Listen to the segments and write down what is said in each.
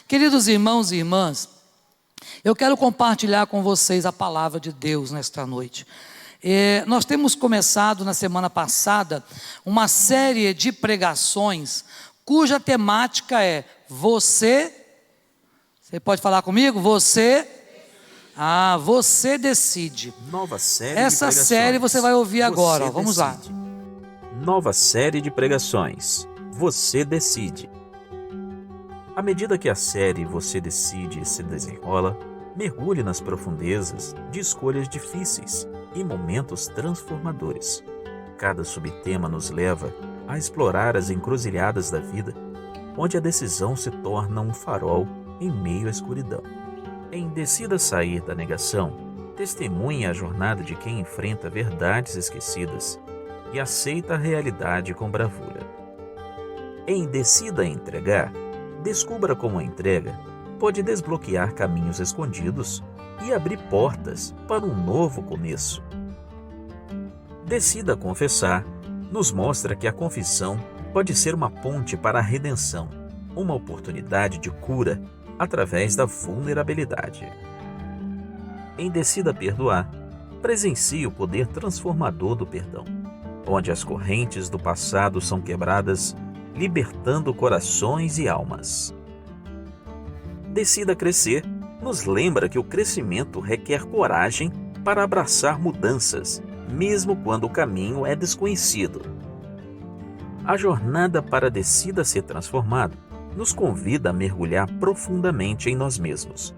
Queridos irmãos e irmãs, eu quero compartilhar com vocês a palavra de Deus nesta noite. Nós temos começado na semana passada uma série de pregações cuja temática é você pode falar comigo? Você decide. Nova série Essa de pregações. série você vai ouvir agora, Você vamos decide. lá. Nova série de pregações. Você decide. À medida que a série Você Decide se desenrola, mergulhe nas profundezas de escolhas difíceis e momentos transformadores. Cada subtema nos leva a explorar as encruzilhadas da vida, onde a decisão se torna um farol em meio à escuridão. Em Decida Sair da Negação, testemunhe a jornada de quem enfrenta verdades esquecidas e aceita a realidade com bravura. Em Decida Entregar, descubra como a entrega pode desbloquear caminhos escondidos e abrir portas para um novo começo. Decida Confessar nos mostra que a confissão pode ser uma ponte para a redenção, uma oportunidade de cura através da vulnerabilidade. Em Decida Perdoar, presencie o poder transformador do perdão, onde as correntes do passado são quebradas, libertando corações e almas. Decida Crescer nos lembra que o crescimento requer coragem para abraçar mudanças, mesmo quando o caminho é desconhecido. A jornada para Decida Ser Transformado nos convida a mergulhar profundamente em nós mesmos,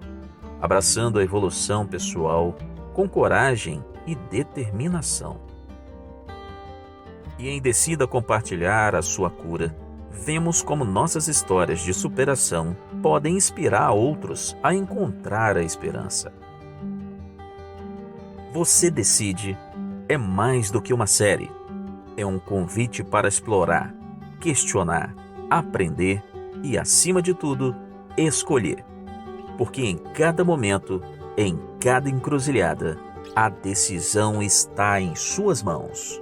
abraçando a evolução pessoal com coragem e determinação. E em Decida Compartilhar a Sua Cura, vemos como nossas histórias de superação podem inspirar outros a encontrar a esperança. Você Decide é mais do que uma série. É um convite para explorar, questionar, aprender e, acima de tudo, escolher. Porque em cada momento, em cada encruzilhada, a decisão está em suas mãos.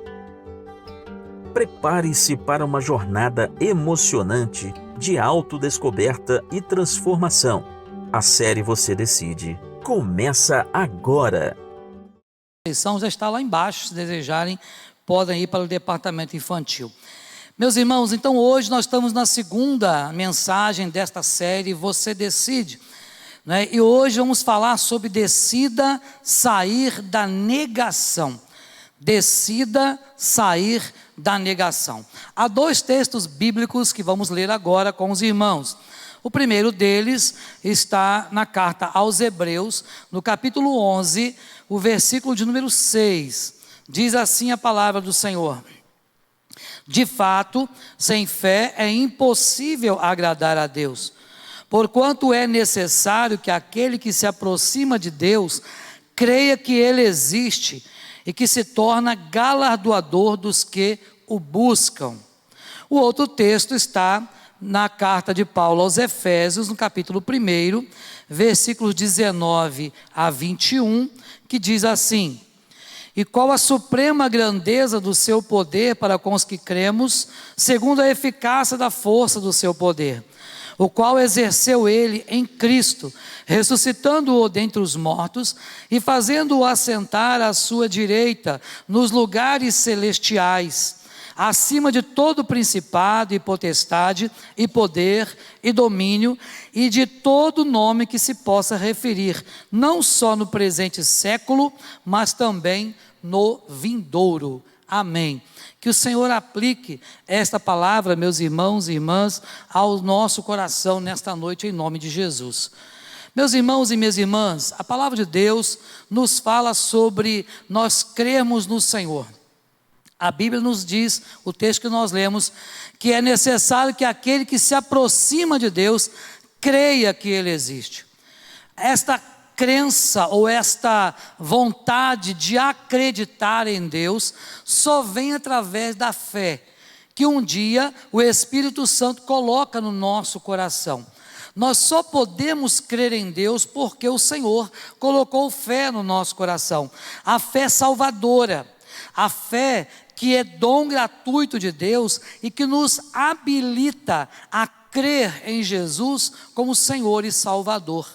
Prepare-se para uma jornada emocionante de autodescoberta e transformação. A série Você Decide começa agora. A lição já está lá embaixo, se desejarem, podem ir para o departamento infantil. Meus irmãos, então hoje nós estamos na segunda mensagem desta série Você Decide, né? E hoje vamos falar sobre Decida Sair da Negação. Decida sair da negação. Há dois textos bíblicos que vamos ler agora com os irmãos. O primeiro deles está na carta aos Hebreus, no capítulo 11, o versículo de número 6. Diz assim a palavra do Senhor: de fato, sem fé é impossível agradar a Deus, porquanto é necessário que aquele que se aproxima de Deus creia que Ele existe e que se torna galardoador dos que o buscam. O outro texto está na carta de Paulo aos Efésios, no capítulo 1, versículos 19 a 21, que diz assim: e qual a suprema grandeza do seu poder para com os que cremos, segundo a eficácia da força do seu poder, o qual exerceu ele em Cristo, ressuscitando-o dentre os mortos e fazendo-o assentar à sua direita nos lugares celestiais, acima de todo principado e potestade e poder e domínio e de todo nome que se possa referir, não só no presente século, mas também no vindouro. Amém. Que o Senhor aplique esta palavra, meus irmãos e irmãs, ao nosso coração nesta noite, em nome de Jesus. Meus irmãos e minhas irmãs, a palavra de Deus nos fala sobre nós crermos no Senhor. A Bíblia nos diz, o texto que nós lemos, que é necessário que aquele que se aproxima de Deus creia que Ele existe. Esta crença ou esta vontade de acreditar em Deus só vem através da fé que um dia o Espírito Santo coloca no nosso coração. Nós só podemos crer em Deus porque o Senhor colocou fé no nosso coração. A fé salvadora, a fé que é dom gratuito de Deus e que nos habilita a crer em Jesus como Senhor e Salvador.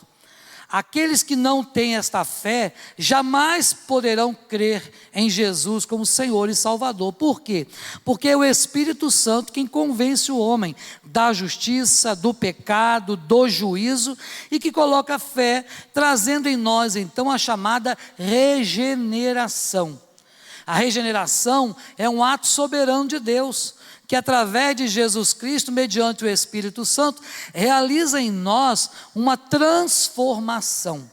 Aqueles que não têm esta fé jamais poderão crer em Jesus como Senhor e Salvador. Por quê? Porque é o Espírito Santo quem convence o homem da justiça, do pecado, do juízo, e que coloca a fé, trazendo em nós então a chamada regeneração. A regeneração é um ato soberano de Deus, que através de Jesus Cristo, mediante o Espírito Santo, realiza em nós uma transformação.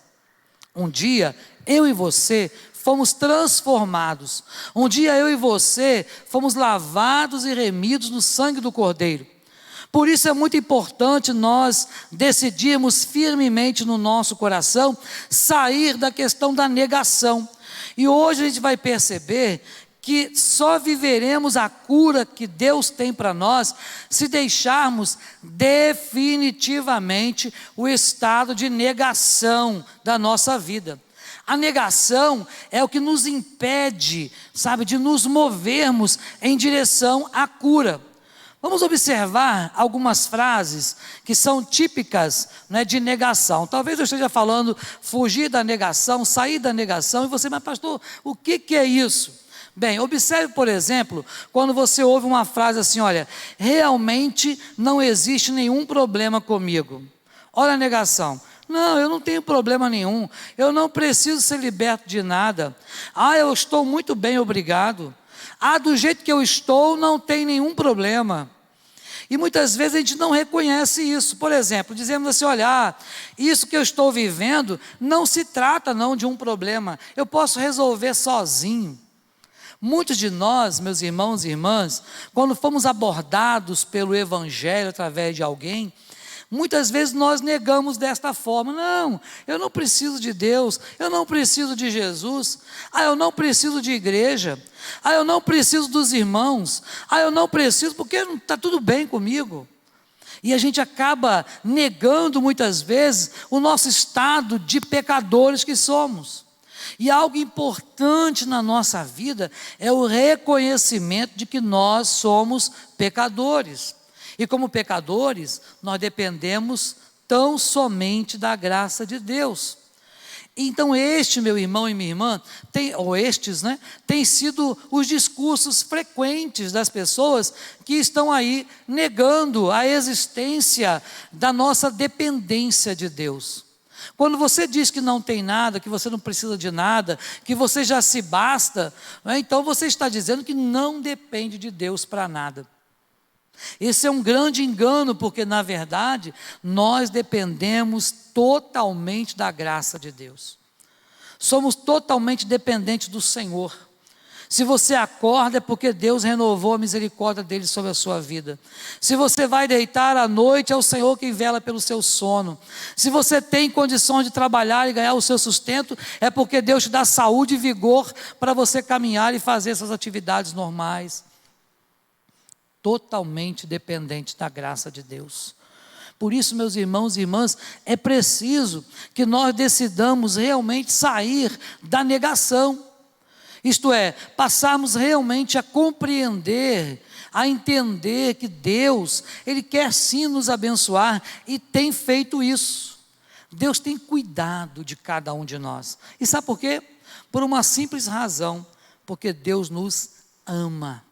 Um dia, eu e você fomos transformados. Um dia, eu e você fomos lavados e remidos no sangue do Cordeiro. Por isso é muito importante nós decidirmos firmemente no nosso coração sair da questão da negação. E hoje a gente vai perceber que só viveremos a cura que Deus tem para nós se deixarmos definitivamente o estado de negação da nossa vida. A negação é o que nos impede, de nos movermos em direção à cura. Vamos observar algumas frases que são típicas, de negação. Talvez eu esteja falando fugir da negação, sair da negação, e você, mas pastor, o que é isso? Bem, observe, por exemplo, quando você ouve uma frase assim, olha, realmente não existe nenhum problema comigo. Olha a negação. Não, eu não tenho problema nenhum, eu não preciso ser liberto de nada. Eu estou muito bem, obrigado. Do jeito que eu estou, não tem nenhum problema. E muitas vezes a gente não reconhece isso. Por exemplo, dizemos assim, olha, isso que eu estou vivendo não se trata não de um problema, eu posso resolver sozinho. Muitos de nós, meus irmãos e irmãs, quando fomos abordados pelo Evangelho através de alguém, muitas vezes nós negamos desta forma, não, eu não preciso de Deus, eu não preciso de Jesus, eu não preciso de igreja, eu não preciso dos irmãos, eu não preciso porque está tudo bem comigo. E a gente acaba negando muitas vezes o nosso estado de pecadores que somos. E algo importante na nossa vida é o reconhecimento de que nós somos pecadores. E como pecadores, nós dependemos tão somente da graça de Deus. Então meu irmão e minha irmã, têm sido os discursos frequentes das pessoas que estão aí negando a existência da nossa dependência de Deus. Quando você diz que não tem nada, que você não precisa de nada, que você já se basta, então você está dizendo que não depende de Deus para nada. Esse é um grande engano, porque na verdade nós dependemos totalmente da graça de Deus. Somos totalmente dependentes do Senhor. Se você acorda é porque Deus renovou a misericórdia dele sobre a sua vida. Se você vai deitar à noite, é o Senhor quem vela pelo seu sono. Se você tem condições de trabalhar e ganhar o seu sustento, é porque Deus te dá saúde e vigor para você caminhar e fazer suas atividades normais. Totalmente dependente da graça de Deus. Por isso, meus irmãos e irmãs, é preciso que nós decidamos realmente sair da negação. Isto é, passarmos realmente a compreender, a entender que Deus, Ele quer sim nos abençoar e tem feito isso. Deus tem cuidado de cada um de nós. E sabe por quê? Por uma simples razão, porque Deus nos ama.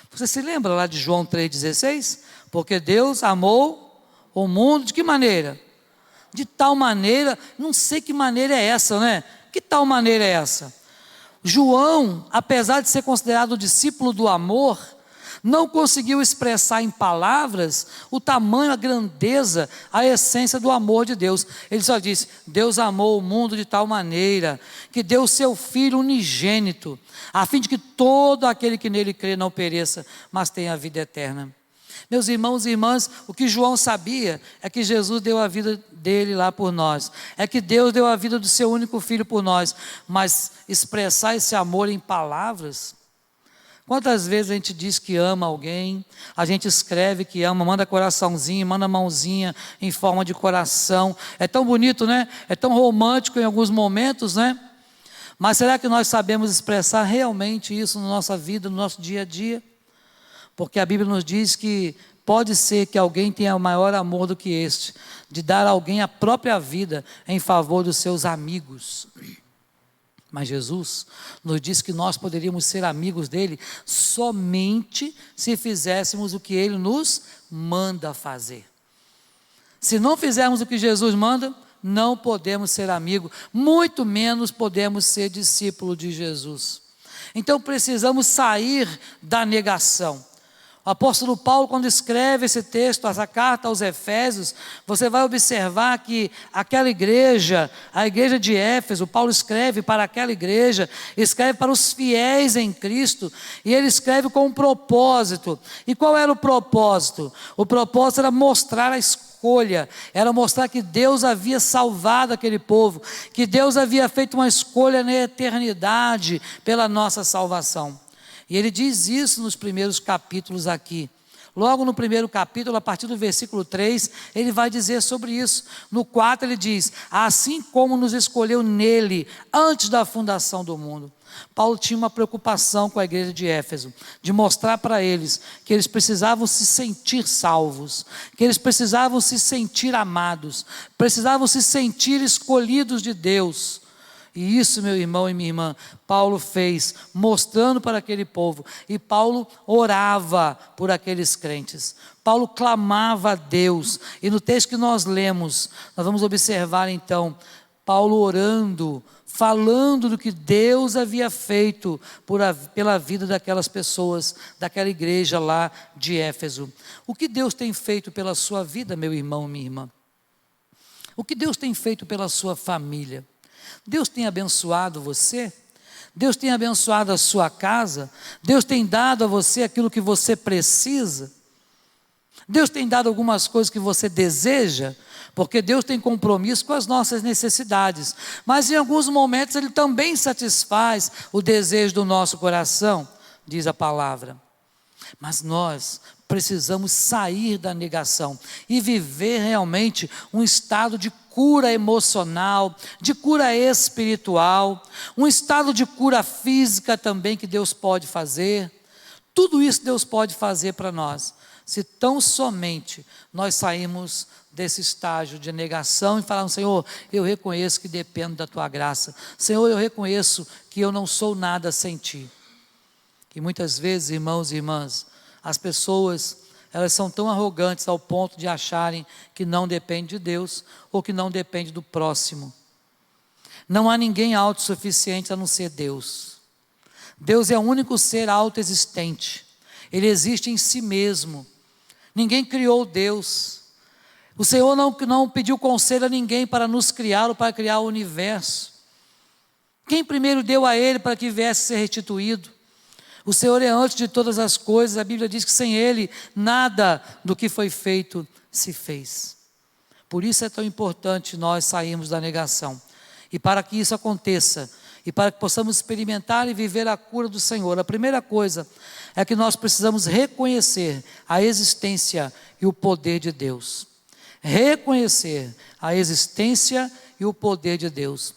Você se lembra lá de João 3,16? Porque Deus amou o mundo de que maneira? De tal maneira, não sei que maneira é essa, né? Que tal maneira é essa? João, apesar de ser considerado discípulo do amor, não conseguiu expressar em palavras o tamanho, a grandeza, a essência do amor de Deus. Ele só disse, Deus amou o mundo de tal maneira, que deu o seu Filho unigênito, a fim de que todo aquele que nele crê não pereça, mas tenha a vida eterna. Meus irmãos e irmãs, o que João sabia é que Jesus deu a vida dele lá por nós, é que Deus deu a vida do seu único filho por nós, mas expressar esse amor em palavras, quantas vezes a gente diz que ama alguém, a gente escreve que ama, manda coraçãozinho, manda mãozinha em forma de coração, é tão bonito, né? É tão romântico em alguns momentos, né? Mas será que nós sabemos expressar realmente isso na nossa vida, no nosso dia a dia? Porque a Bíblia nos diz que Pode ser que alguém tenha maior amor do que este, de dar a alguém a própria vida em favor dos seus amigos. Mas Jesus nos disse que nós poderíamos ser amigos dele somente se fizéssemos o que ele nos manda fazer. Se não fizermos o que Jesus manda, não podemos ser amigos, muito menos podemos ser discípulo de Jesus. Então precisamos sair da negação. O apóstolo Paulo, quando escreve esse texto, essa carta aos Efésios, você vai observar que aquela igreja, a igreja de Éfeso, Paulo escreve para aquela igreja, escreve para os fiéis em Cristo, e ele escreve com um propósito. E qual era o propósito? O propósito era mostrar a escolha, era mostrar que Deus havia salvado aquele povo, que Deus havia feito uma escolha na eternidade pela nossa salvação. E ele diz isso nos primeiros capítulos aqui. Logo no primeiro capítulo, a partir do versículo 3, ele vai dizer sobre isso. No 4 ele diz: assim como nos escolheu nele, antes da fundação do mundo. Paulo tinha uma preocupação com a igreja de Éfeso, de mostrar para eles que eles precisavam se sentir salvos, que eles precisavam se sentir amados, precisavam se sentir escolhidos de Deus. E isso, meu irmão e minha irmã, Paulo fez, mostrando para aquele povo. E Paulo orava por aqueles crentes. Paulo clamava a Deus. E no texto que nós lemos, nós vamos observar então, Paulo orando, falando do que Deus havia feito pela vida daquelas pessoas, daquela igreja lá de Éfeso. O que Deus tem feito pela sua vida, meu irmão e minha irmã? O que Deus tem feito pela sua família? Deus tem abençoado você? Deus tem abençoado a sua casa? Deus tem dado a você aquilo que você precisa? Deus tem dado algumas coisas que você deseja? Porque Deus tem compromisso com as nossas necessidades, mas em alguns momentos Ele também satisfaz o desejo do nosso coração, diz a palavra. Mas nós precisamos sair da negação e viver realmente um estado de cura emocional, de cura espiritual, um estado de cura física também que Deus pode fazer. Tudo isso Deus pode fazer para nós, se tão somente nós sairmos desse estágio de negação e falarmos: Senhor, eu reconheço que dependo da Tua graça. Senhor, eu reconheço que eu não sou nada sem Ti. E muitas vezes, irmãos e irmãs, as pessoas, elas são tão arrogantes ao ponto de acharem que não depende de Deus ou que não depende do próximo. Não há ninguém autossuficiente a não ser Deus. Deus é o único ser autoexistente. Ele existe em si mesmo. Ninguém criou Deus. O Senhor não pediu conselho a ninguém para nos criar ou para criar o universo. Quem primeiro deu a Ele para que viesse a ser restituído? O Senhor é antes de todas as coisas. A Bíblia diz que sem Ele nada do que foi feito se fez. Por isso é tão importante nós sairmos da negação. E para que isso aconteça, e para que possamos experimentar e viver a cura do Senhor, a primeira coisa é que nós precisamos reconhecer a existência e o poder de Deus. Reconhecer a existência e o poder de Deus.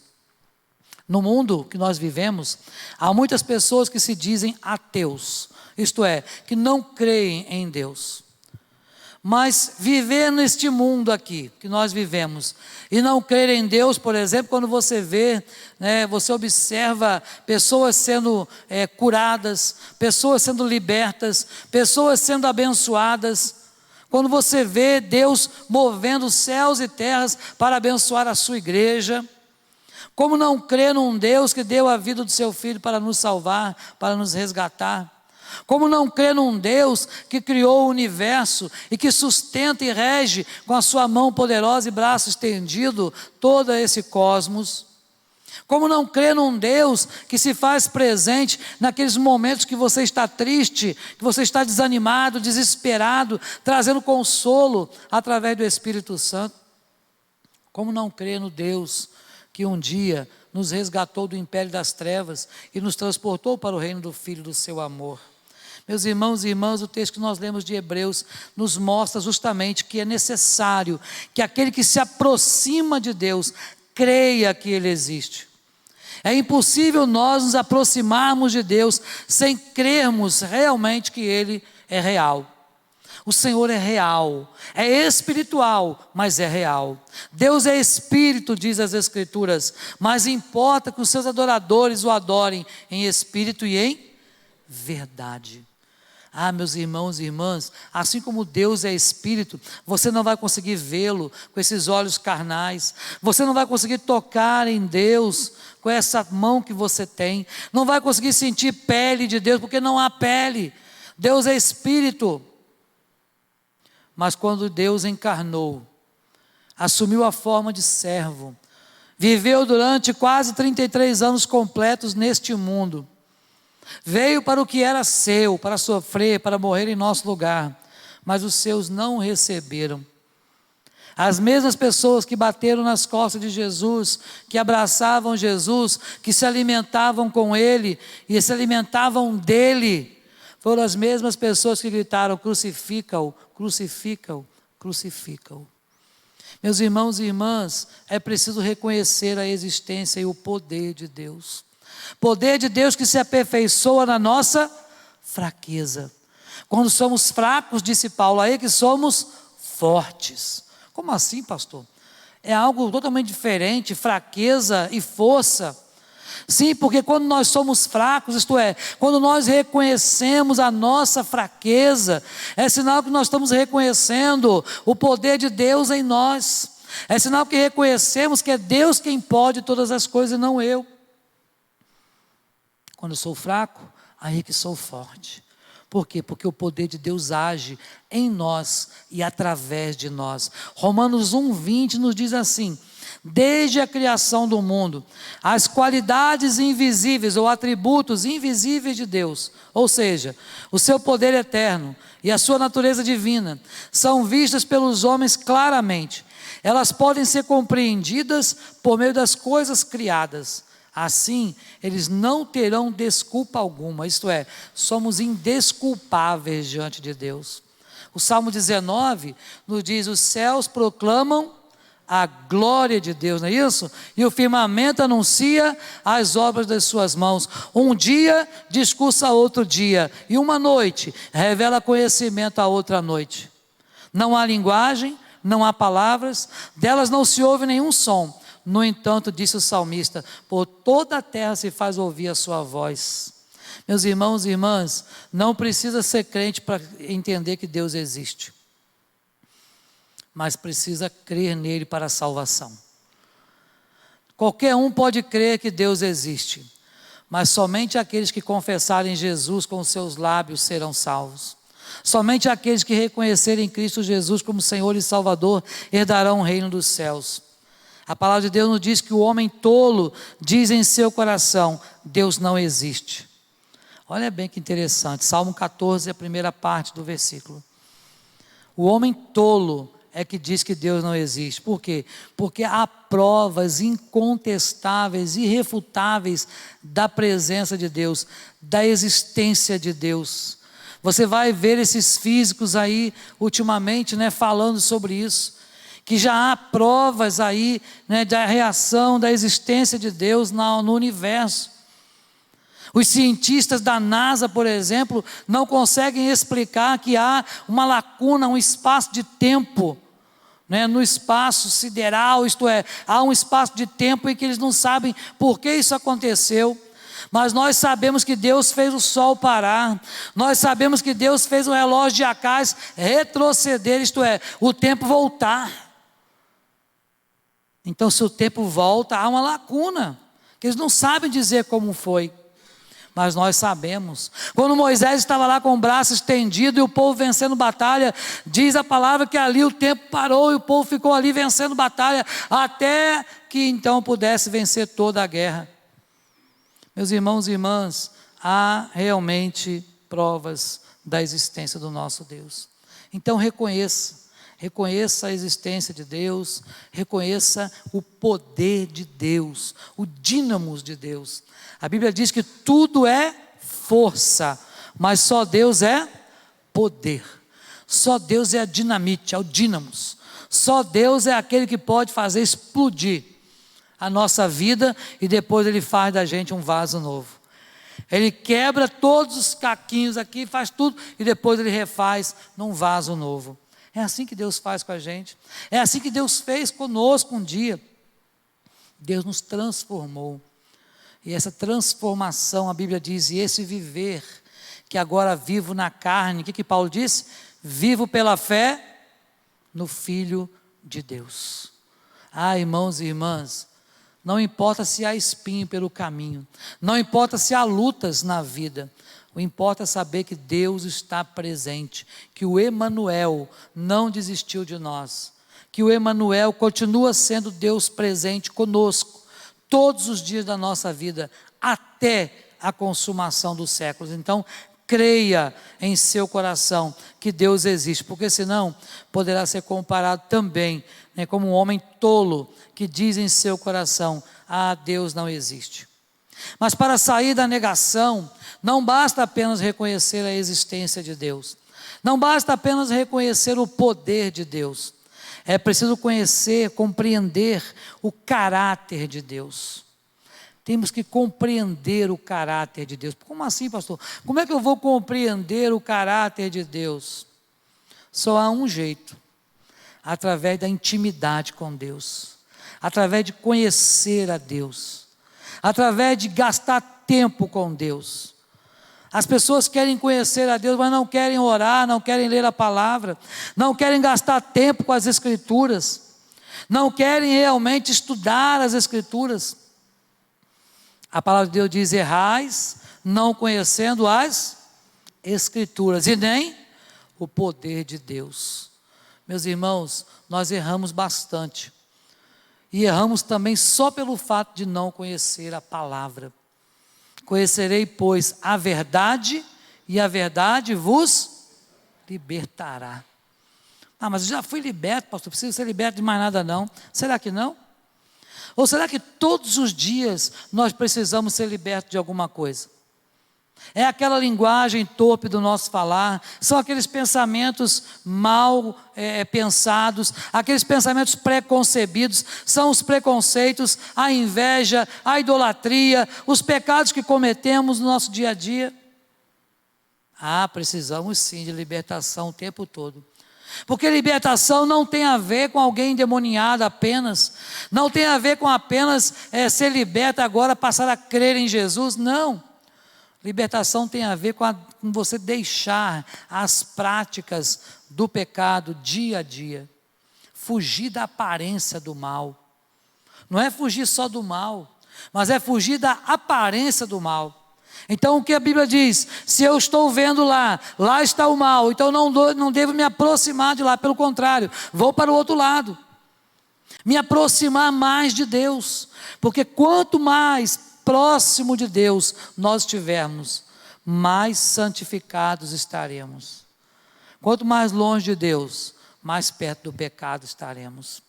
No mundo que nós vivemos, há muitas pessoas que se dizem ateus, isto é, que não creem em Deus. Mas viver neste mundo aqui, que nós vivemos, e não crer em Deus, por exemplo, quando você vê, você observa pessoas sendo curadas, pessoas sendo libertas, pessoas sendo abençoadas, quando você vê Deus movendo céus e terras para abençoar a sua igreja. Como não crer num Deus que deu a vida do seu Filho para nos salvar, para nos resgatar? Como não crer num Deus que criou o universo e que sustenta e rege com a sua mão poderosa e braço estendido todo esse cosmos? Como não crer num Deus que se faz presente naqueles momentos que você está triste, que você está desanimado, desesperado, trazendo consolo através do Espírito Santo? Como não crer no Deus que um dia nos resgatou do império das trevas e nos transportou para o reino do Filho do seu amor? Meus irmãos e irmãs, o texto que nós lemos de Hebreus nos mostra justamente que é necessário que aquele que se aproxima de Deus creia que Ele existe. É impossível nós nos aproximarmos de Deus sem crermos realmente que Ele é real. O Senhor é real, é espiritual, mas é real. Deus é espírito, diz as Escrituras, mas importa que os seus adoradores o adorem em espírito e em verdade. Ah, meus irmãos e irmãs, assim como Deus é espírito, você não vai conseguir vê-lo com esses olhos carnais, você não vai conseguir tocar em Deus com essa mão que você tem, não vai conseguir sentir pele de Deus, porque não há pele. Deus é espírito. Mas quando Deus encarnou, assumiu a forma de servo, viveu durante quase 33 anos completos neste mundo, veio para o que era seu, para sofrer, para morrer em nosso lugar, mas os seus não o receberam. As mesmas pessoas que bateram nas costas de Jesus, que abraçavam Jesus, que se alimentavam com Ele e se alimentavam dEle, foram as mesmas pessoas que gritaram: crucifica-o, crucifica-o, crucifica-o. Meus irmãos e irmãs, é preciso reconhecer a existência e o poder de Deus. Poder de Deus que se aperfeiçoa na nossa fraqueza. Quando somos fracos, disse Paulo, aí que somos fortes. Como assim, pastor? É algo totalmente diferente, fraqueza e força. Sim, porque quando nós somos fracos, isto é, quando nós reconhecemos a nossa fraqueza, é sinal que nós estamos reconhecendo o poder de Deus em nós. É sinal que reconhecemos que é Deus quem pode todas as coisas e não eu. Quando eu sou fraco, aí que sou forte. Por quê? Porque o poder de Deus age em nós e através de nós. Romanos 1:20 nos diz assim: desde a criação do mundo, as qualidades invisíveis ou atributos invisíveis de Deus, ou seja, o seu poder eterno e a sua natureza divina, são vistas pelos homens claramente. Elas podem ser compreendidas por meio das coisas criadas. Assim, eles não terão desculpa alguma, isto é, somos indesculpáveis diante de Deus. O Salmo 19 nos diz: os céus proclamam a glória de Deus, não é isso? E o firmamento anuncia as obras das suas mãos. Um dia discursa outro dia, e uma noite revela conhecimento a outra noite. Não há linguagem, não há palavras, delas não se ouve nenhum som. No entanto, disse o salmista, por toda a terra se faz ouvir a sua voz. Meus irmãos e irmãs, não precisa ser crente para entender que Deus existe, mas precisa crer nele para a salvação. Qualquer um pode crer que Deus existe, mas somente aqueles que confessarem Jesus com os seus lábios serão salvos. Somente aqueles que reconhecerem Cristo Jesus como Senhor e Salvador herdarão o reino dos céus. A palavra de Deus nos diz que o homem tolo diz em seu coração: Deus não existe. Olha bem que interessante, Salmo 14, a primeira parte do versículo. O homem tolo é que diz que Deus não existe. Por quê? Porque há provas incontestáveis, irrefutáveis da presença de Deus, da existência de Deus. Você vai ver esses físicos aí, ultimamente, falando sobre isso, que já há provas aí, da reação, da existência de Deus no universo. Os cientistas da NASA, por exemplo, não conseguem explicar que há uma lacuna, um espaço de tempo, no espaço sideral, isto é, há um espaço de tempo em que eles não sabem por que isso aconteceu. Mas nós sabemos que Deus fez o sol parar, nós sabemos que Deus fez o relógio de Acais retroceder, isto é, o tempo voltar. Então, se o tempo volta, há uma lacuna, que eles não sabem dizer como foi, mas nós sabemos. Quando Moisés estava lá com o braço estendido e o povo vencendo batalha, diz a palavra que ali o tempo parou e o povo ficou ali vencendo batalha, até que então pudesse vencer toda a guerra. Meus irmãos e irmãs, há realmente provas da existência do nosso Deus. Então reconheça a existência de Deus, reconheça o poder de Deus, o dínamos de Deus. A Bíblia diz que tudo é força, mas só Deus é poder. Só Deus é a dinamite, é o dínamos. Só Deus é aquele que pode fazer explodir a nossa vida e depois Ele faz da gente um vaso novo. Ele quebra todos os caquinhos aqui, faz tudo, e depois ele refaz num vaso novo. É assim que Deus faz com a gente. É assim que Deus fez conosco um dia. Deus nos transformou. E essa transformação, a Bíblia diz, e esse viver, que agora vivo na carne, o que Paulo disse? Vivo pela fé no Filho de Deus. Irmãos e irmãs, não importa se há espinho pelo caminho, não importa se há lutas na vida, o importa é saber que Deus está presente, que o Emanuel não desistiu de nós, que o Emanuel continua sendo Deus presente conosco, todos os dias da nossa vida, até a consumação dos séculos. Então, creia em seu coração que Deus existe, porque senão poderá ser comparado também, como um homem tolo que diz em seu coração: Deus não existe. Mas para sair da negação, não basta apenas reconhecer a existência de Deus, não basta apenas reconhecer o poder de Deus, é preciso conhecer, compreender o caráter de Deus. Temos que compreender o caráter de Deus. Como assim, pastor? Como é que eu vou compreender o caráter de Deus? Só há um jeito: através da intimidade com Deus, através de conhecer a Deus, através de gastar tempo com Deus. As pessoas querem conhecer a Deus, mas não querem orar, não querem ler a palavra, não querem gastar tempo com as Escrituras, não querem realmente estudar as Escrituras. A palavra de Deus diz: errais, não conhecendo as Escrituras, e nem o poder de Deus. Meus irmãos, nós erramos bastante, e erramos também só pelo fato de não conhecer a palavra. Conhecerei, pois, a verdade, e a verdade vos libertará. Mas eu já fui liberto, pastor, preciso ser liberto de mais nada não. Será que não? Ou será que todos os dias nós precisamos ser libertos de alguma coisa? É aquela linguagem torpe do nosso falar, são aqueles pensamentos mal pensados, aqueles pensamentos preconcebidos, são os preconceitos, a inveja, a idolatria, os pecados que cometemos no nosso dia a dia. Precisamos sim de libertação o tempo todo. Porque libertação não tem a ver com alguém endemoniado apenas, não tem a ver com apenas ser liberto agora, passar a crer em Jesus, não. Libertação tem a ver com você deixar as práticas do pecado dia a dia, fugir da aparência do mal. Não é fugir só do mal, mas é fugir da aparência do mal. Então o que a Bíblia diz? Se eu estou vendo lá está o mal, então não devo me aproximar de lá, pelo contrário, vou para o outro lado, me aproximar mais de Deus, porque quanto mais próximo de Deus nós estivermos, mais santificados estaremos. Quanto mais longe de Deus, mais perto do pecado estaremos.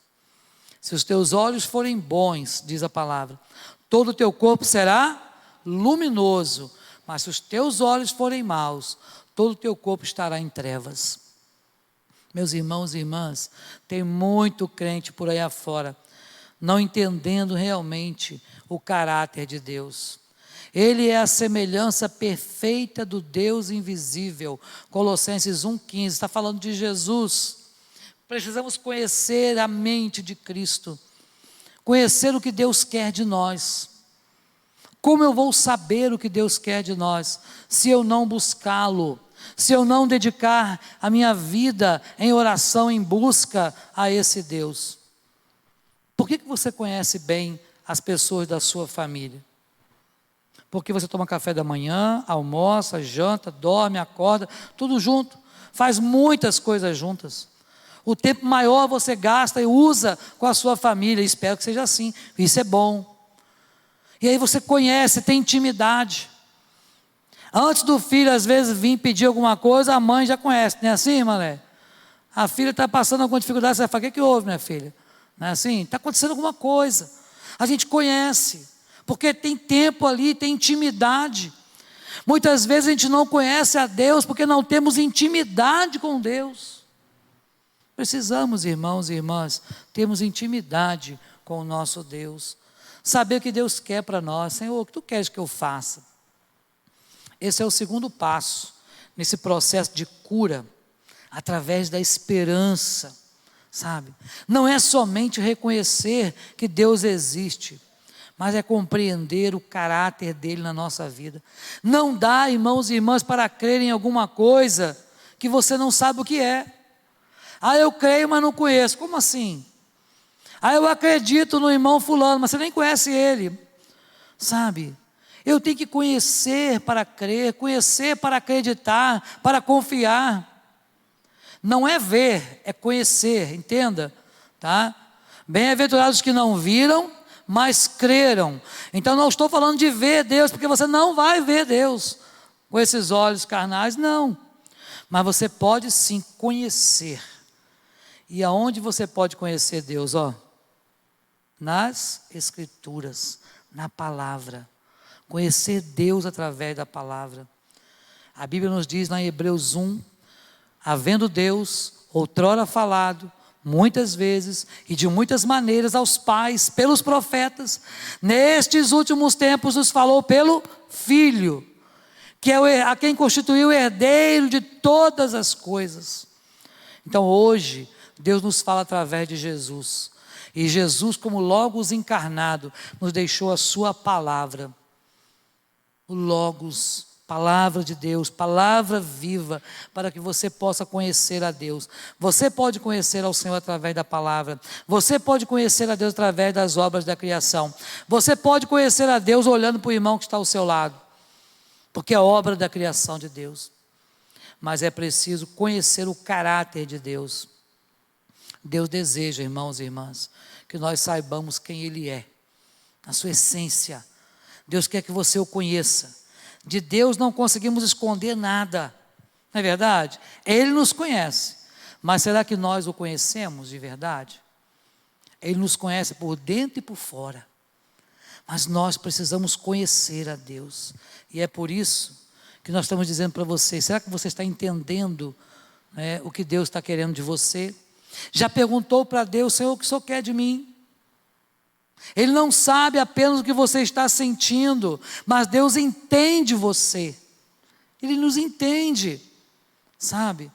Se os teus olhos forem bons, diz a palavra, todo o teu corpo será luminoso, mas se os teus olhos forem maus, todo o teu corpo estará em trevas. Meus irmãos e irmãs, tem muito crente por aí afora, não entendendo realmente o caráter de Deus. Ele é a semelhança perfeita do Deus invisível. Colossenses 1,15, está falando de Jesus. Precisamos conhecer a mente de Cristo, conhecer o que Deus quer de nós. Como eu vou saber o que Deus quer de nós, se eu não buscá-lo, se eu não dedicar a minha vida em oração, em busca a esse Deus? Por que você conhece bem as pessoas da sua família? Porque você toma café da manhã, almoça, janta, dorme, acorda, tudo junto, faz muitas coisas juntas. O tempo maior você gasta e usa com a sua família, espero que seja assim, isso é bom. E aí você conhece, tem intimidade. Antes do filho às vezes vir pedir alguma coisa, a mãe já conhece, não é assim, mané? A filha está passando alguma dificuldade, você vai falar: o que houve, minha filha? Não é assim? Está acontecendo alguma coisa. A gente conhece, porque tem tempo ali, tem intimidade. Muitas vezes a gente não conhece a Deus porque não temos intimidade com Deus. Precisamos, irmãos e irmãs, termos intimidade com o nosso Deus. Saber o que Deus quer para nós. Senhor, o que Tu queres que eu faça? Esse é o segundo passo nesse processo de cura, através da esperança, sabe? Não é somente reconhecer que Deus existe, mas é compreender o caráter dele na nossa vida. Não dá, irmãos e irmãs, para crer em alguma coisa que você não sabe o que é. Ah, eu creio, mas não conheço. Como assim? Ah, eu acredito no irmão fulano, mas você nem conhece ele, sabe? Eu tenho que conhecer para crer, conhecer para acreditar, para confiar. Não é ver, é conhecer, entenda, tá? Bem-aventurados que não viram, mas creram. Então não estou falando de ver Deus, porque você não vai ver Deus com esses olhos carnais, não. Mas você pode sim conhecer. E aonde você pode conhecer Deus? Nas Escrituras, na palavra. Conhecer Deus através da palavra. A Bíblia nos diz lá em Hebreus 1, havendo Deus outrora falado, muitas vezes e de muitas maneiras aos pais, pelos profetas, nestes últimos tempos nos falou pelo Filho, que é a quem constituiu o herdeiro de todas as coisas. Então hoje, Deus nos fala através de Jesus, e Jesus, como Logos encarnado, nos deixou a sua palavra, o Logos, palavra de Deus, palavra viva, para que você possa conhecer a Deus. Você pode conhecer ao Senhor através da palavra, você pode conhecer a Deus através das obras da criação, você pode conhecer a Deus olhando para o irmão que está ao seu lado, porque é obra da criação de Deus, mas é preciso conhecer o caráter de Deus. Deus deseja, irmãos e irmãs, que nós saibamos quem Ele é, a sua essência. Deus quer que você o conheça. De Deus não conseguimos esconder nada, não é verdade? Ele nos conhece, mas será que nós o conhecemos de verdade? Ele nos conhece por dentro e por fora, mas nós precisamos conhecer a Deus, e é por isso que nós estamos dizendo para você: será que você está entendendo, né, o que Deus está querendo de você? Já perguntou para Deus: Senhor, o que o Senhor quer de mim? Ele não sabe apenas o que você está sentindo, mas Deus entende você. Ele nos entende, sabe?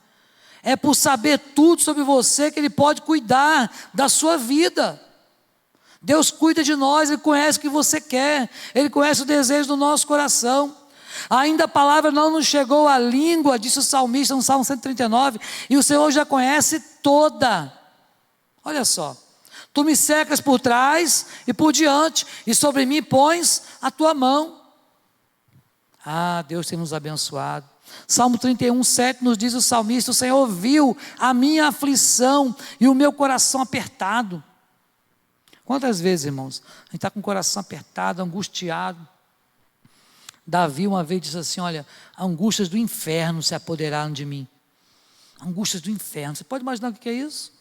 É por saber tudo sobre você que Ele pode cuidar da sua vida. Deus cuida de nós, Ele conhece o que você quer, Ele conhece o desejo do nosso coração. Ainda a palavra não nos chegou à língua, disse o salmista no Salmo 139, e o Senhor já conhece toda. Olha só. Tu me cercas por trás e por diante, e sobre mim pões a tua mão. Ah, Deus tem nos abençoado. Salmo 31, 7 nos diz o salmista: o Senhor viu a minha aflição e o meu coração apertado. Quantas vezes, irmãos, a gente está com o coração apertado, angustiado. Davi uma vez disse assim: olha, angústias do inferno se apoderaram de mim. Angústias do inferno, você pode imaginar o que é isso?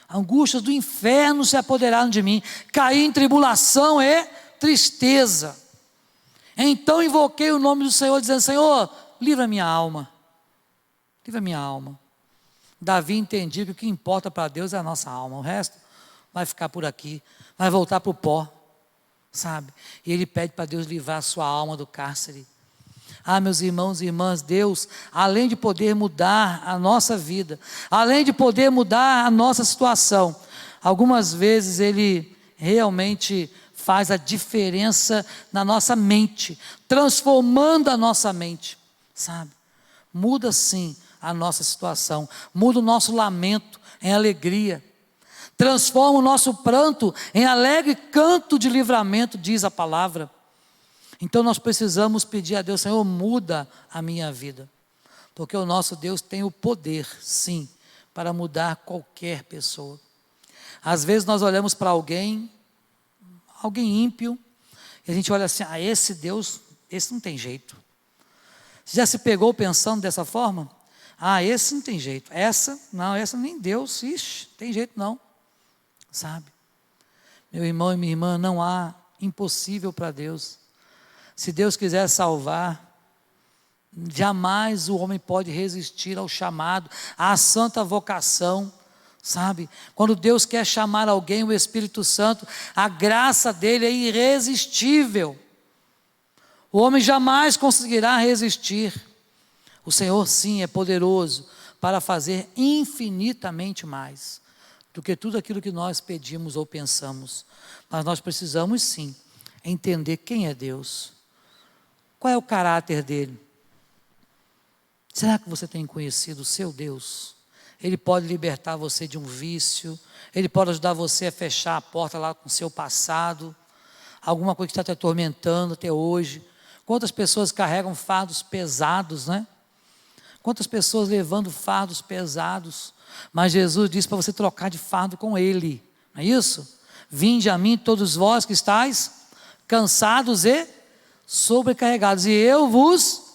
Angústias do inferno se apoderaram de mim, caí em tribulação e tristeza. Então invoquei o nome do Senhor, dizendo: Senhor, livra minha alma, livra minha alma. Davi entendia que o que importa para Deus é a nossa alma, o resto vai ficar por aqui, vai voltar para o pó, sabe? E ele pede para Deus livrar a sua alma do cárcere. Ah, meus irmãos e irmãs, Deus, além de poder mudar a nossa vida, além de poder mudar a nossa situação, algumas vezes Ele realmente faz a diferença na nossa mente, transformando a nossa mente, sabe? Muda sim a nossa situação, muda o nosso lamento em alegria, transforma o nosso pranto em alegre canto de livramento, diz a palavra. Então nós precisamos pedir a Deus: Senhor, muda a minha vida, porque o nosso Deus tem o poder, sim, para mudar qualquer pessoa. Às vezes nós olhamos para alguém ímpio, e a gente olha assim: ah, esse Deus, esse não tem jeito. Você já se pegou pensando dessa forma? Ah, esse não tem jeito, essa nem Deus, ixi, tem jeito não, sabe? Meu irmão e minha irmã, não há impossível para Deus. Se Deus quiser salvar, jamais o homem pode resistir ao chamado, à santa vocação, sabe? Quando Deus quer chamar alguém, o Espírito Santo, a graça dele é irresistível. O homem jamais conseguirá resistir. O Senhor, sim, é poderoso para fazer infinitamente mais do que tudo aquilo que nós pedimos ou pensamos. Mas nós precisamos, sim, entender quem é Deus. Qual é o caráter dele? Será que você tem conhecido o seu Deus? Ele pode libertar você de um vício, ele pode ajudar você a fechar a porta lá com o seu passado, alguma coisa que está te atormentando até hoje. Quantas pessoas carregam fardos pesados, né? Quantas pessoas levando fardos pesados, mas Jesus disse para você trocar de fardo com Ele, não é isso? Vinde a mim todos vós que estáis cansados e sobrecarregados, e eu vos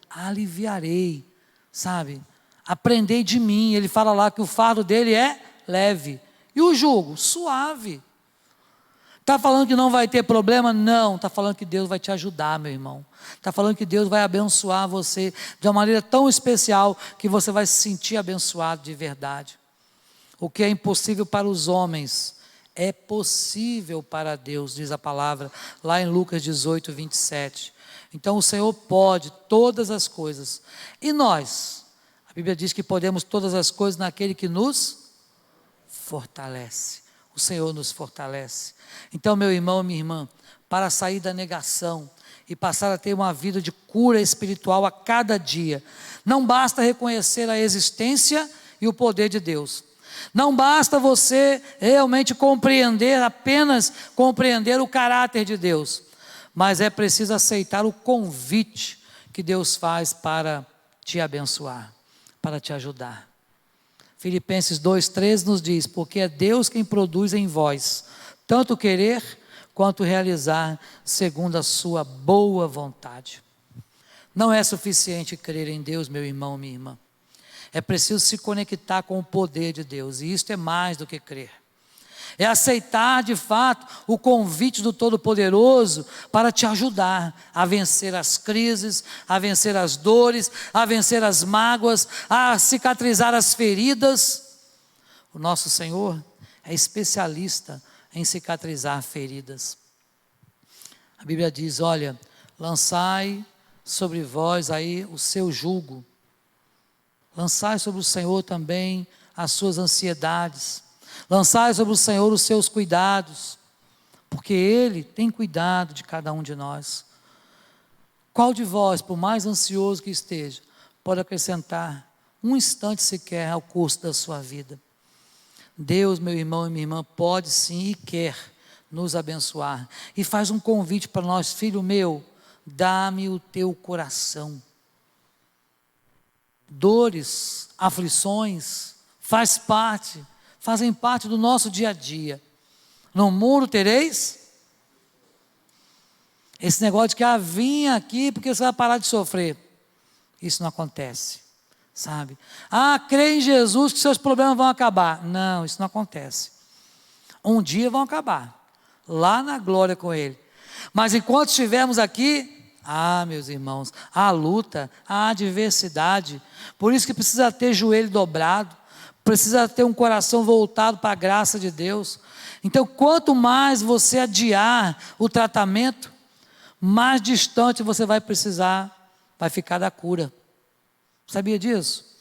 aliviarei, sabe? Aprendei de mim. Ele fala lá que o fardo dele é leve, e o jugo, suave. Está falando que não vai ter problema? Não, está falando que Deus vai te ajudar, meu irmão. Está falando que Deus vai abençoar você de uma maneira tão especial que você vai se sentir abençoado de verdade. O que é impossível para os homens é possível para Deus, diz a palavra lá em Lucas 18, 27. Então o Senhor pode todas as coisas. E nós? A Bíblia diz que podemos todas as coisas naquele que nos fortalece. O Senhor nos fortalece. Então, meu irmão, minha irmã, para sair da negação e passar a ter uma vida de cura espiritual a cada dia, não basta reconhecer a existência e o poder de Deus. Não basta você realmente apenas compreender o caráter de Deus, mas é preciso aceitar o convite que Deus faz para te abençoar, para te ajudar. Filipenses 2,13 nos diz: porque é Deus quem produz em vós tanto querer quanto realizar segundo a sua boa vontade. Não é suficiente crer em Deus, meu irmão, minha irmã. É preciso se conectar com o poder de Deus, e isto é mais do que crer. É aceitar de fato o convite do Todo-Poderoso para te ajudar a vencer as crises, a vencer as dores, a vencer as mágoas, a cicatrizar as feridas. O nosso Senhor é especialista em cicatrizar feridas. A Bíblia diz: olha, lançai sobre vós aí o seu jugo. Lançai sobre o Senhor também as suas ansiedades. Lançai sobre o Senhor os seus cuidados, porque Ele tem cuidado de cada um de nós. Qual de vós, por mais ansioso que esteja, pode acrescentar um instante sequer ao curso da sua vida? Deus, meu irmão e minha irmã, pode sim e quer nos abençoar. E faz um convite para nós: filho meu, dá-me o teu coração. Dores, aflições, fazem parte do nosso dia a dia. No mundo tereis esse negócio de que vim aqui porque você vai parar de sofrer. Isso não acontece, sabe? Crê em Jesus que seus problemas vão acabar. Não, isso não acontece. Um dia vão acabar, lá na glória com Ele. Mas enquanto estivermos aqui, meus irmãos, há luta, há adversidade. Por isso que precisa ter joelho dobrado, precisa ter um coração voltado para a graça de Deus. Então, quanto mais você adiar o tratamento, mais distante você vai ficar da cura. Sabia disso?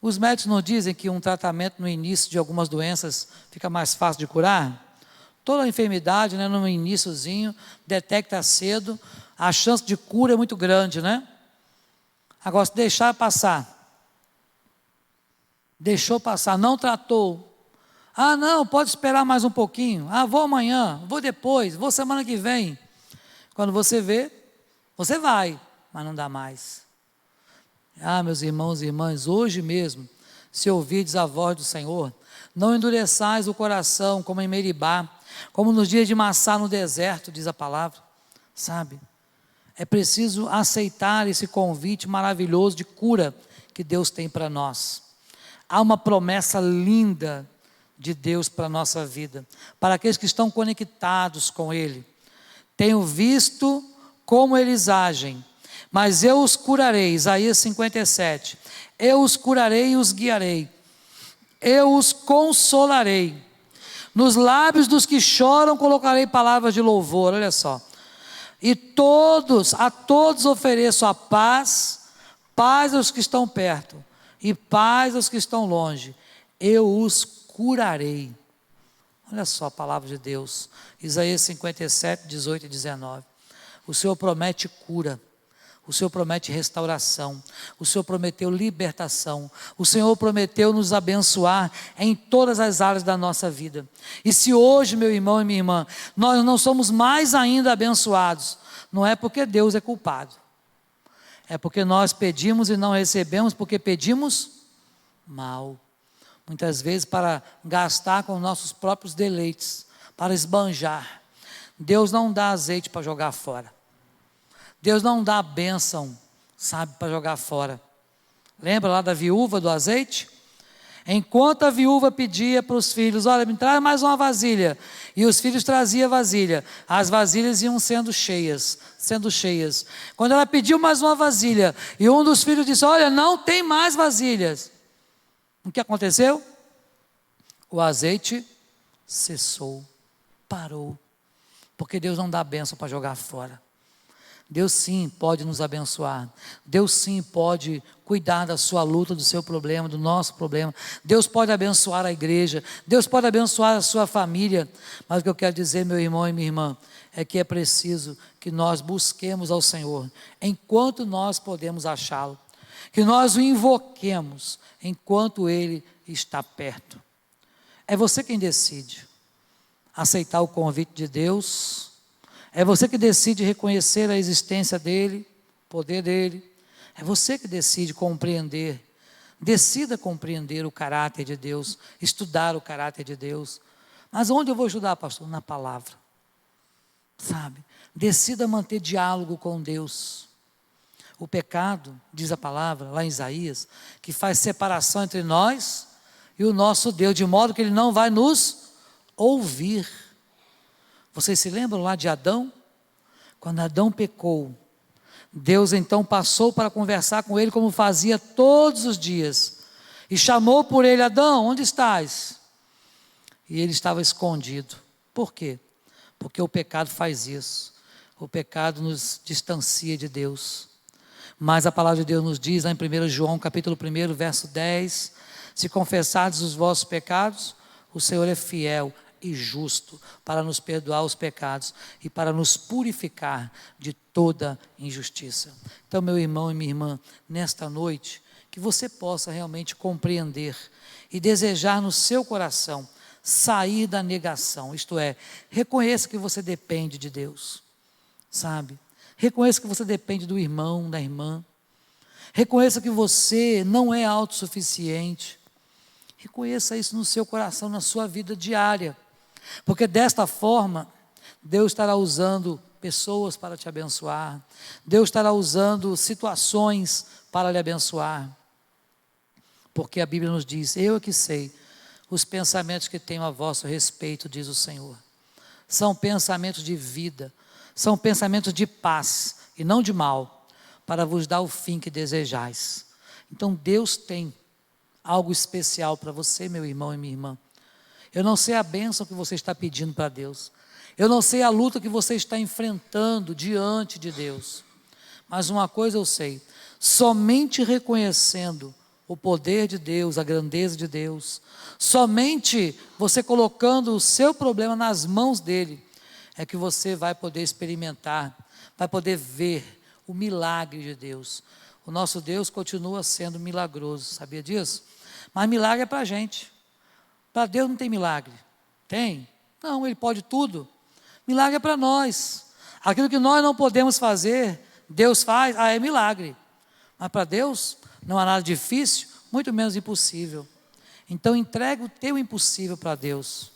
Os médicos não dizem que um tratamento no início de algumas doenças fica mais fácil de curar? Toda a enfermidade, né, no iniciozinho, detecta cedo, a chance de cura é muito grande, né? Agora, se deixar passar, deixou passar, não tratou. Não, pode esperar mais um pouquinho. Vou amanhã, vou depois, vou semana que vem. Quando você vê, você vai, mas não dá mais. Meus irmãos e irmãs, hoje mesmo, se ouvirdes a voz do Senhor, não endureçais o coração como em Meribá, como nos dias de Massá no deserto, diz a palavra, sabe? É preciso aceitar esse convite maravilhoso de cura que Deus tem para nós. Há uma promessa linda de Deus para a nossa vida, para aqueles que estão conectados com Ele. Tenho visto como eles agem, mas eu os curarei. Isaías 57. Eu os curarei e os guiarei. Eu os consolarei. Nos lábios dos que choram colocarei palavras de louvor. Olha só. E a todos ofereço a paz, paz aos que estão perto e paz aos que estão longe. Eu os curarei. Olha só a palavra de Deus, Isaías 57, 18 e 19. O Senhor promete cura, o Senhor promete restauração, o Senhor prometeu libertação, o Senhor prometeu nos abençoar em todas as áreas da nossa vida. E se hoje, meu irmão e minha irmã, nós não somos mais ainda abençoados, não é porque Deus é culpado, é porque nós pedimos e não recebemos, porque pedimos mal. Muitas vezes para gastar com nossos próprios deleites, para esbanjar. Deus não dá azeite para jogar fora. Deus não dá bênção, sabe, para jogar fora. Lembra lá da viúva do azeite? Enquanto a viúva pedia para os filhos, olha, me traz mais uma vasilha. E os filhos traziam vasilha. As vasilhas iam sendo cheias. Quando ela pediu mais uma vasilha, e um dos filhos disse, olha, não tem mais vasilhas. O que aconteceu? O azeite cessou, parou. Porque Deus não dá bênção para jogar fora. Deus sim pode nos abençoar. Deus sim pode cuidar da sua luta, do seu problema, do nosso problema. Deus pode abençoar a igreja. Deus pode abençoar a sua família. Mas o que eu quero dizer, meu irmão e minha irmã, é que é preciso que nós busquemos ao Senhor enquanto nós podemos achá-lo. Que nós o invoquemos enquanto Ele está perto. É você quem decide aceitar o convite de Deus. É você que decide reconhecer a existência dEle, o poder dEle. É você que decide compreender. Decida compreender o caráter de Deus, estudar o caráter de Deus. Mas onde eu vou estudar, pastor? Na palavra. Sabe? Decida manter diálogo com Deus. O pecado, diz a palavra, lá em Isaías, que faz separação entre nós e o nosso Deus, de modo que Ele não vai nos ouvir. Vocês se lembram lá de Adão? Quando Adão pecou, Deus então passou para conversar com ele como fazia todos os dias. E chamou por ele, Adão, onde estás? E ele estava escondido. Por quê? Porque o pecado faz isso. O pecado nos distancia de Deus. Mas a palavra de Deus nos diz, lá em 1 João, capítulo 1, verso 10, se confessardes os vossos pecados, o Senhor é fiel e justo para nos perdoar os pecados e para nos purificar de toda injustiça. Então, meu irmão e minha irmã, nesta noite, que você possa realmente compreender e desejar no seu coração sair da negação, isto é, reconheça que você depende de Deus, sabe? Reconheça que você depende do irmão, da irmã. Reconheça que você não é autossuficiente. Reconheça isso no seu coração, na sua vida diária. Porque desta forma, Deus estará usando pessoas para te abençoar. Deus estará usando situações para lhe abençoar. Porque a Bíblia nos diz, eu é que sei os pensamentos que tenho a vosso respeito, diz o Senhor. São pensamentos de vida. São pensamentos de paz e não de mal, para vos dar o fim que desejais. Então Deus tem algo especial para você, meu irmão e minha irmã. Eu não sei a bênção que você está pedindo para Deus. Eu não sei a luta que você está enfrentando diante de Deus. Mas uma coisa eu sei, somente reconhecendo o poder de Deus, a grandeza de Deus, somente você colocando o seu problema nas mãos dEle, é que você vai poder experimentar, vai poder ver o milagre de Deus. O nosso Deus continua sendo milagroso, sabia disso? Mas milagre é para a gente. Para Deus não tem milagre. Tem? Não, Ele pode tudo. Milagre é para nós. Aquilo que nós não podemos fazer, Deus faz, é milagre. Mas para Deus não há nada difícil, muito menos impossível. Então entrega o teu impossível para Deus.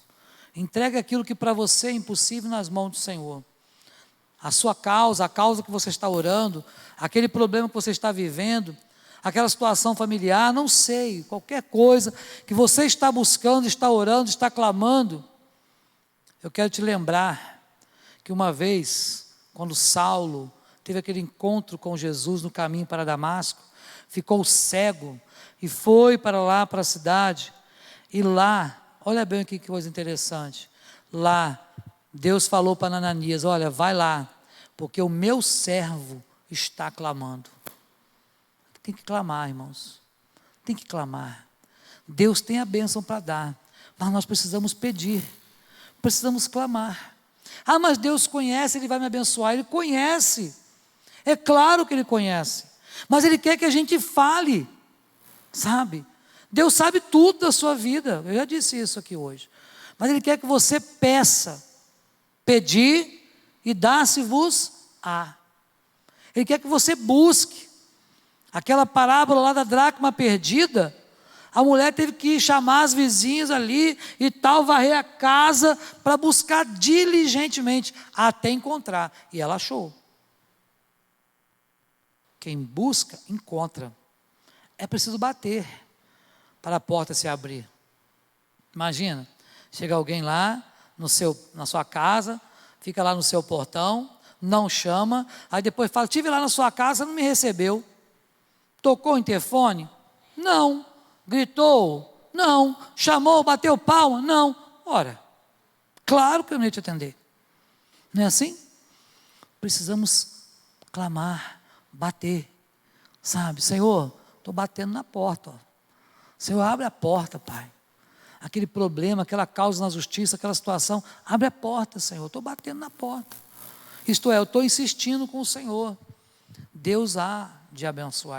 Entregue aquilo que para você é impossível nas mãos do Senhor. A sua causa, a causa que você está orando, aquele problema que você está vivendo, aquela situação familiar, não sei, qualquer coisa que você está buscando, está orando, está clamando. Eu quero te lembrar que uma vez, quando Saulo teve aquele encontro com Jesus no caminho para Damasco, ficou cego e foi para lá, para a cidade, e lá, olha bem aqui que coisa interessante. Lá, Deus falou para Ananias, olha, vai lá, porque o meu servo está clamando. Tem que clamar, irmãos. Tem que clamar. Deus tem a bênção para dar, mas nós precisamos pedir, precisamos clamar. Ah, mas Deus conhece, Ele vai me abençoar. Ele conhece, é claro que Ele conhece, mas Ele quer que a gente fale, sabe? Deus sabe tudo da sua vida, eu já disse isso aqui hoje, mas Ele quer que você peça, pedir e dar-se-vos-á. Ele quer que você busque. Aquela parábola lá da dracma perdida, a mulher teve que chamar as vizinhas ali e tal, varrer a casa para buscar diligentemente até encontrar. E ela achou. Quem busca, encontra. É preciso bater para a porta se abrir. Imagina, chega alguém lá na sua casa, fica lá no seu portão, não chama, aí depois fala, estive lá na sua casa, não me recebeu. Tocou o interfone? Não. Gritou? Não. Chamou, bateu palma? Não. Ora, claro que eu não ia te atender. Não é assim? Precisamos clamar, bater, sabe? Senhor, estou batendo na porta. Ó. Senhor, abre a porta, Pai. Aquele problema, aquela causa na justiça, aquela situação, abre a porta, Senhor. Estou batendo na porta. Isto é, eu estou insistindo com o Senhor. Deus há de abençoar.